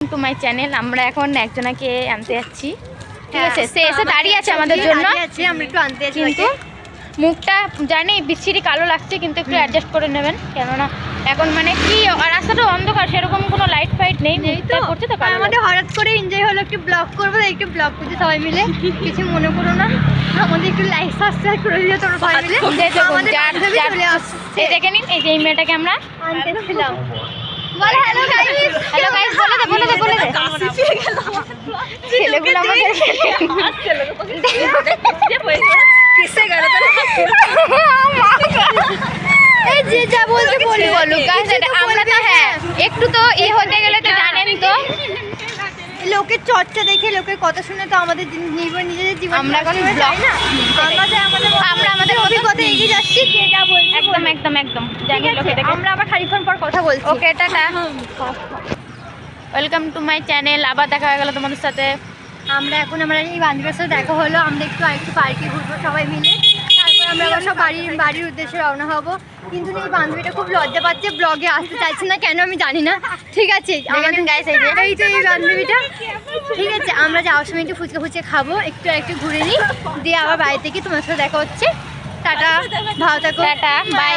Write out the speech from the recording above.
Two my channel. আমরা এখন একজনকে আনতে যাচ্ছি, ঠিক আছে? সে এসে দাঁড়িয়ে আছে আমাদের জন্য, আমরা একটু আনতে যাচ্ছি। কিন্তু মুখটা জানি বিচ্ছিরি কালো লাগছে, কিন্তু একটু অ্যাডজাস্ট করে নেবেন, কেননা এখন মানে কি রাস্তাটা অন্ধকার, সেরকম কোনো লাইট ফাইট নেই, মুখটা করছে তো কালো। আমাদের হঠাৎ করে এনজয় হলো, একটু ব্লগ করবো, একটু ব্লগ করছি সবাই মিলে, কিছু মনে করো না। আমাদের একটু লাইক সাবস্ক্রাইব করে দিও তোমরা সবাই মিলে। চলে আসছে, দেখে নিন, এই যে এই মেয়েটাকে আমরা আনতেছিলাম। বলো হ্যালো গাইস, হ্যালো গাইস বলে দে ছেলেগুলো আমাদের কিসে গেল এই যে যা বলতে বলি বলো গাইস, আমরা তো হ্যাঁ একটু তো হতে গেলে তো জানেনই তো, লোকের চর্চা দেখে, লোকের কথা শুনে তো আমাদের নিজেদের জীবন আমরা এখন যাই না। আমরা আমাদের অভিজ্ঞতা এগিয়ে যাচ্ছি, কে যা বলছে একদম জানি লোকেটাকে। আমরা আবার খানিকক্ষণ পর কথা বলছি। Okay, tata, welcome to my channel. আবার দেখা হয়ে গেল তোমাদের সাথে। আমরা এখন আমরা এই বান্ধবীর সাথে দেখা হলো, আমরা একটু পার্কে ঘুরবো সবাই মিলে, তারপর আমরা আবার সব বাড়ির উদ্দেশ্যে রওনা হবো। কিন্তু এই বান্ধবীটা খুব লজ্জা পাচ্ছে, ব্লগে আসতে চাইছে না কেন আমি জানি না। ঠিক আছে, আমাদের গাইস এই তো এই বান্ধবীটা। ঠিক আছে, আমরা যাওয়ার সময় একটু ফুচকা খাবো, একটু ঘুরে নিই, দিয়ে আবার বাড়ি থেকে তোমার সাথে দেখা হচ্ছে। টাটা, ভালো থাকো, টাটা, বাই।